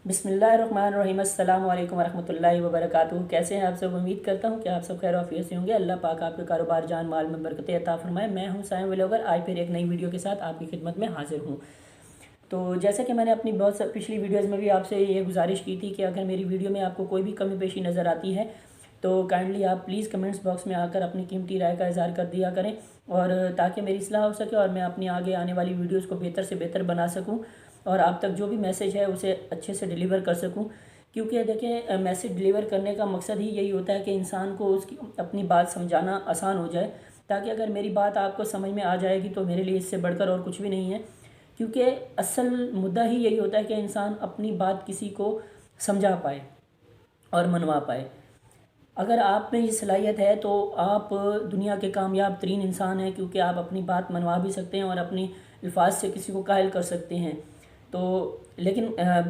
بسم اللہ الرحمن الرحیم۔ السلام علیکم ورحمۃ اللہ وبرکاتہ۔ کیسے ہیں آپ سب؟ امید کرتا ہوں کہ آپ سب خیر و عافیت سے ہوں گے۔ اللہ پاک آپ کے کاروبار جان مال میں برکت عطا فرمائے۔ میں ہوں سائم ولاگر، آج پھر ایک نئی ویڈیو کے ساتھ آپ کی خدمت میں حاضر ہوں۔ تو جیسا کہ میں نے اپنی بہت پچھلی ویڈیوز میں بھی آپ سے یہ گزارش کی تھی کہ اگر میری ویڈیو میں آپ کو کوئی بھی کمی بیشی نظر آتی ہے تو کائنڈلی آپ پلیز کمنٹس باکس میں آ کر اپنی قیمتی رائے کا اظہار کر دیا کریں، اور تاکہ میری اصلاح ہو سکے اور میں اپنی آگے آنے والی ویڈیوز کو بہتر سے بہتر بنا سکوں اور آپ تک جو بھی میسیج ہے اسے اچھے سے ڈیلیور کر سکوں۔ کیونکہ دیکھیں، میسیج ڈیلیور کرنے کا مقصد ہی یہی ہوتا ہے کہ انسان کو اس کی اپنی بات سمجھانا آسان ہو جائے، تاکہ اگر میری بات آپ کو سمجھ میں آ جائے گی تو میرے لیے اس سے بڑھ کر اور کچھ بھی نہیں ہے۔ کیونکہ اصل مدعا ہی یہی ہوتا ہے کہ انسان اپنی بات کسی کو سمجھا پائے اور منوا پائے۔ اگر آپ میں یہ صلاحیت ہے تو آپ دنیا کے کامیاب ترین انسان ہیں، کیونکہ آپ اپنی بات منوا بھی سکتے ہیں اور اپنی الفاظ سے کسی کو قائل کر سکتے ہیں۔ تو لیکن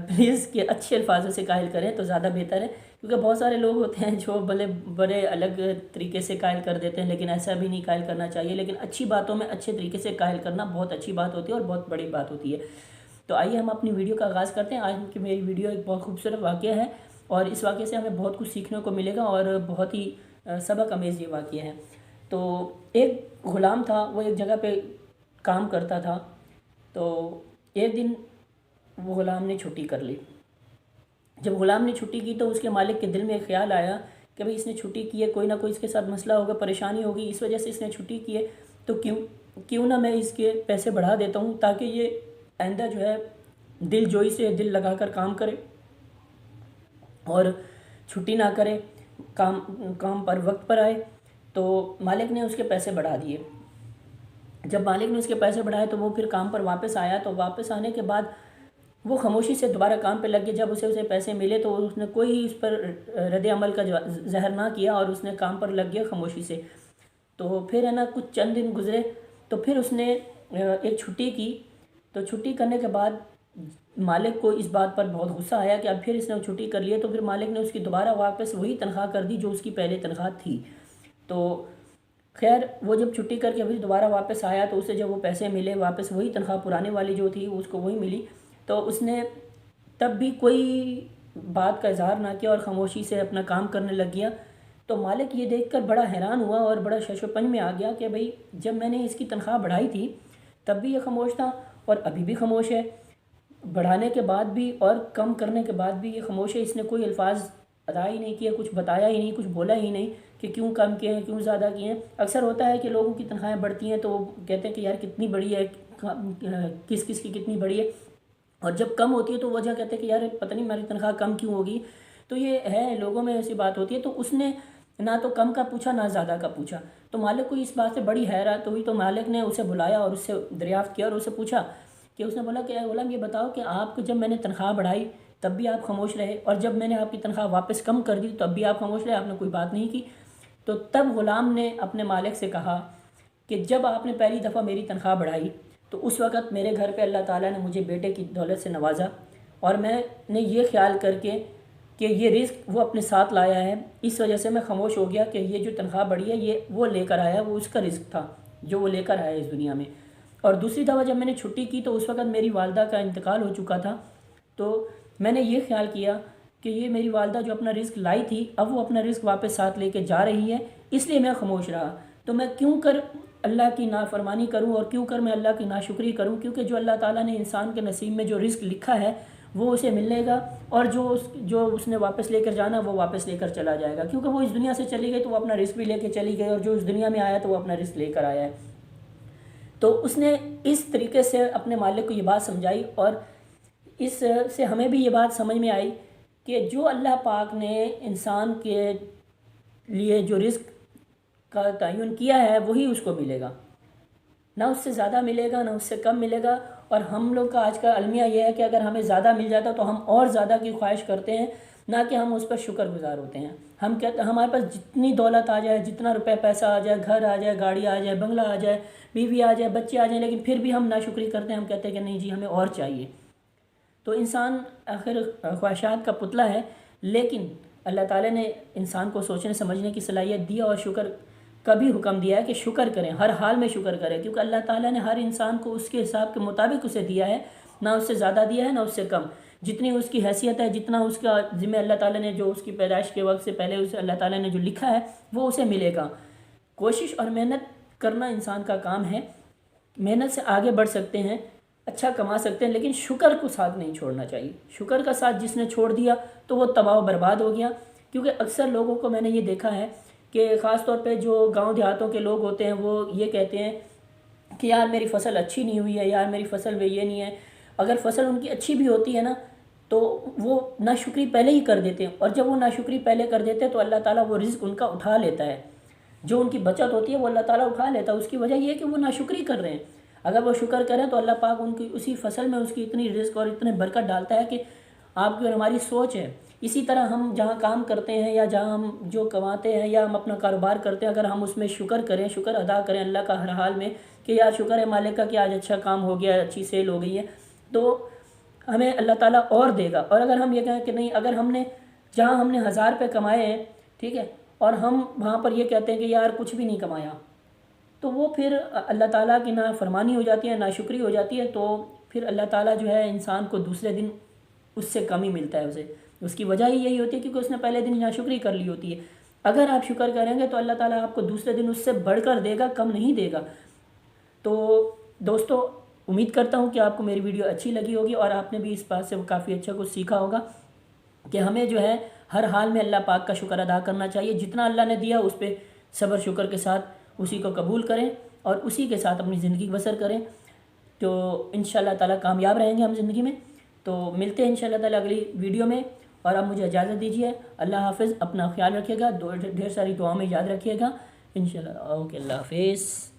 پلیز کہ اچھے الفاظوں سے قائل کریں تو زیادہ بہتر ہے، کیونکہ بہت سارے لوگ ہوتے ہیں جو بڑے الگ طریقے سے قائل کر دیتے ہیں، لیکن ایسا بھی نہیں قائل کرنا چاہیے۔ لیکن اچھی باتوں میں اچھے طریقے سے قائل کرنا بہت اچھی بات ہوتی ہے اور بہت بڑی بات ہوتی ہے۔ تو آئیے ہم اپنی ویڈیو کا آغاز کرتے ہیں۔ آج کی میری ویڈیو ایک بہت خوبصورت واقعہ ہے اور اس واقعے سے ہمیں بہت کچھ سیکھنے کو ملے گا اور بہت ہی سبق آمیز یہ واقعہ ہے۔ تو ایک غلام تھا، وہ ایک جگہ پہ کام کرتا تھا۔ تو ایک دن وہ غلام نے چھٹی کر لی۔ جب غلام نے چھٹی کی تو اس کے مالک کے دل میں ایک خیال آیا کہ بھئی اس نے چھٹی کی ہے، کوئی نہ کوئی اس کے ساتھ مسئلہ ہوگا، پریشانی ہوگی، اس وجہ سے اس نے چھٹی کی ہے، تو کیوں نہ میں اس کے پیسے بڑھا دیتا ہوں، تاکہ یہ آئندہ جو ہے دل جوئی سے دل لگا کر کام کرے اور چھٹی نہ کرے، کام پر وقت پر آئے۔ تو مالک نے اس کے پیسے بڑھا دیے۔ جب مالک نے اس کے پیسے بڑھائے تو وہ پھر کام پر واپس آیا، تو واپس آنے کے بعد وہ خاموشی سے دوبارہ کام پہ لگ گیا۔ جب اسے پیسے ملے تو اس نے کوئی اس پر رد عمل کا ظاہر نہ کیا اور اس نے کام پر لگ گیا خاموشی سے۔ تو پھر ہے نا کچھ چند دن گزرے تو پھر اس نے ایک چھٹی کی۔ تو چھٹی کرنے کے بعد مالک کو اس بات پر بہت غصہ آیا کہ اب پھر اس نے چھٹی کر لی ہے، تو پھر مالک نے اس کی دوبارہ واپس وہی تنخواہ کر دی جو اس کی پہلے تنخواہ تھی۔ تو خیر وہ جب چھٹی کر کے پھر دوبارہ واپس آیا تو اسے جب وہ پیسے ملے، واپس وہی تنخواہ پرانے والی جو تھی اس کو وہی ملی، تو اس نے تب بھی کوئی بات کا اظہار نہ کیا اور خاموشی سے اپنا کام کرنے لگ گیا۔ تو مالک یہ دیکھ کر بڑا حیران ہوا اور بڑا شش و پنج میں آ گیا کہ بھئی جب میں نے اس کی تنخواہ بڑھائی تھی تب بھی یہ خاموش تھا اور ابھی بھی خاموش ہے، بڑھانے کے بعد بھی اور کم کرنے کے بعد بھی یہ خاموش ہے۔ اس نے کوئی الفاظ ادا ہی نہیں کیا، کچھ بتایا ہی نہیں، کچھ بولا ہی نہیں کہ کیوں کم کیے ہیں، کیوں زیادہ کیے ہیں۔ اکثر ہوتا ہے کہ لوگوں کی تنخواہیں بڑھتی ہیں تو وہ کہتے ہیں کہ یار کتنی بڑی ہے، کس کس کی کتنی بڑی ہے، اور جب کم ہوتی ہے تو وجہ کہتے ہیں کہ یار پتہ نہیں ہماری تنخواہ کم کیوں ہوگی۔ تو یہ ہے، لوگوں میں ایسی بات ہوتی ہے۔ تو اس نے نہ تو کم کا پوچھا نہ زیادہ کا پوچھا۔ تو مالک کو اس بات سے بڑی حیرت ہوئی، تو مالک نے اسے بلایا اور اس سے دریافت کیا اور اسے پوچھا کہ اس نے بولا کہ اے غلام یہ بتاؤ کہ آپ کو جب میں نے تنخواہ بڑھائی تب بھی آپ خاموش رہے، اور جب میں نے آپ کی تنخواہ واپس کم کر دی تب بھی آپ خاموش رہے، آپ نے کوئی بات نہیں کی۔ تو تب غلام نے اپنے مالک سے کہا کہ جب آپ نے پہلی دفعہ میری تنخواہ بڑھائی تو اس وقت میرے گھر پہ اللہ تعالیٰ نے مجھے بیٹے کی دولت سے نوازا، اور میں نے یہ خیال کر کے کہ یہ رزق وہ اپنے ساتھ لایا ہے، اس وجہ سے میں خاموش ہو گیا کہ یہ جو تنخواہ بڑھی ہے یہ وہ لے کر آیا، وہ اس کا رزق تھا جو وہ لے کر آیا اس دنیا میں۔ اور دوسری دفعہ جب میں نے چھٹی کی تو اس وقت میری والدہ کا انتقال ہو چکا تھا، تو میں نے یہ خیال کیا کہ یہ میری والدہ جو اپنا رزق لائی تھی اب وہ اپنا رزق واپس ساتھ لے کے جا رہی ہے، اس لیے میں خاموش رہا۔ تو میں کیوں کر اللہ کی نافرمانی کروں اور کیوں کر میں اللہ کی ناشکری کروں، کیونکہ جو اللہ تعالیٰ نے انسان کے نصیب میں جو رزق لکھا ہے وہ اسے ملے گا، اور جو اس نے واپس لے کر جانا وہ واپس لے کر چلا جائے گا، کیونکہ وہ اس دنیا سے چلی گئی تو وہ اپنا رزق بھی لے کے چلی گئی، اور جو اس دنیا میں آیا تو وہ اپنا رزق لے کر آیا ہے۔ تو اس نے اس طریقے سے اپنے مالک کو یہ بات سمجھائی، اور اس سے ہمیں بھی یہ بات سمجھ میں آئی کہ جو اللہ پاک نے انسان کے لیے جو رزق کا تعین کیا ہے وہی اس کو ملے گا، نہ اس سے زیادہ ملے گا نہ اس سے کم ملے گا۔ اور ہم لوگ کا آج کا المیہ یہ ہے کہ اگر ہمیں زیادہ مل جاتا تو ہم اور زیادہ کی خواہش کرتے ہیں، نہ کہ ہم اس پر شکر گزار ہوتے ہیں۔ ہم کہتے ہیں ہمارے پاس جتنی دولت آ جائے، جتنا روپے پیسہ آ جائے، گھر آ جائے، گاڑی آ جائے، بنگلہ آ جائے، بیوی آ جائے، بچے آ جائیں، لیکن پھر بھی ہم ناشکری کرتے ہیں، ہم کہتے ہیں کہ نہیں جی ہمیں اور چاہیے۔ تو انسان آخر خواہشات کا پتلا ہے، لیکن اللہ تعالیٰ نے انسان کو سوچنے سمجھنے کی صلاحیت دی اور شکر کا بھی حکم دیا ہے کہ شکر کریں، ہر حال میں شکر کریں، کیونکہ اللہ تعالیٰ نے ہر انسان کو اس کے حساب کے مطابق اسے دیا ہے، نہ اس سے زیادہ دیا ہے نہ اس سے کم۔ جتنی اس کی حیثیت ہے، جتنا اس کا ذمہ اللہ تعالیٰ نے جو اس کی پیدائش کے وقت سے پہلے اسے اللہ تعالیٰ نے جو لکھا ہے وہ اسے ملے گا۔ کوشش اور محنت کرنا انسان کا کام ہے، محنت سے آگے بڑھ سکتے ہیں، اچھا کما سکتے ہیں، لیکن شکر کو ساتھ نہیں چھوڑنا چاہیے۔ شکر کا ساتھ جس نے چھوڑ دیا تو وہ تباہ و برباد ہو گیا، کیونکہ اکثر لوگوں کو میں نے یہ دیکھا ہے کہ خاص طور پہ جو گاؤں دیہاتوں کے لوگ ہوتے ہیں وہ یہ کہتے ہیں کہ یار میری فصل اچھی نہیں ہوئی ہے، یار میری فصل میں یہ نہیں ہے۔ اگر فصل ان کی اچھی بھی ہوتی ہے نا تو وہ ناشکری پہلے ہی کر دیتے ہیں، اور جب وہ ناشکری پہلے کر دیتے ہیں تو اللہ تعالیٰ وہ رزق ان کا اٹھا لیتا ہے، جو ان کی بچت ہوتی ہے وہ اللہ تعالیٰ اٹھا لیتا ہے۔ اس کی وجہ یہ ہے کہ وہ ناشکری کر رہے ہیں۔ اگر وہ شکر کریں تو اللہ پاک ان کی اسی فصل میں اس کی اتنی رزق اور اتنے برکت ڈالتا ہے کہ آپ کی اور ہماری سوچ ہے۔ اسی طرح ہم جہاں کام کرتے ہیں یا جہاں ہم جو کماتے ہیں یا ہم اپنا کاروبار کرتے ہیں، اگر ہم اس میں شکر کریں، شکر ادا کریں اللہ کا ہر حال میں کہ یار شکر ہے مالک کا کہ آج اچھا کام ہو گیا، اچھی سیل ہو گئی ہے، تو ہمیں اللہ تعالیٰ اور دے گا۔ اور اگر ہم یہ کہیں کہ نہیں، اگر ہم نے جہاں ہم نے 1000 روپے کمائے ہیں، ٹھیک ہے، اور ہم وہاں پر یہ کہتے ہیں کہ یار کچھ بھی نہیں کمایا، تو وہ پھر اللہ تعالیٰ کی نافرمانی ہو جاتی ہے، ناشکری ہو جاتی ہے، تو پھر اللہ تعالیٰ جو ہے انسان کو دوسرے دن اس سے کم ہی ملتا ہے اسے۔ اس کی وجہ ہی یہی ہوتی ہے کیونکہ اس نے پہلے دن ناشکری کر لی ہوتی ہے۔ اگر آپ شکر کریں گے تو اللہ تعالیٰ آپ کو دوسرے دن اس سے بڑھ کر دے گا، کم نہیں دے گا۔ تو دوستو، امید کرتا ہوں کہ آپ کو میری ویڈیو اچھی لگی ہوگی اور آپ نے بھی اس بات سے کافی اچھا کچھ سیکھا ہوگا کہ ہمیں جو ہے ہر حال میں اللہ پاک کا شکر ادا کرنا چاہیے۔ جتنا اللہ نے دیا اس پہ صبر شکر کے ساتھ اسی کو قبول کریں اور اسی کے ساتھ اپنی زندگی بسر کریں، تو انشاءاللہ تعالیٰ کامیاب رہیں گے ہم زندگی میں۔ تو ملتے ہیں انشاءاللہ تعالیٰ اگلی ویڈیو میں، اور اب مجھے اجازت دیجیے۔ اللہ حافظ، اپنا خیال رکھیے گا، ڈھیر ساری دعاؤں میں یاد رکھیے گا انشاءاللہ۔ اوکے، اللہ حافظ۔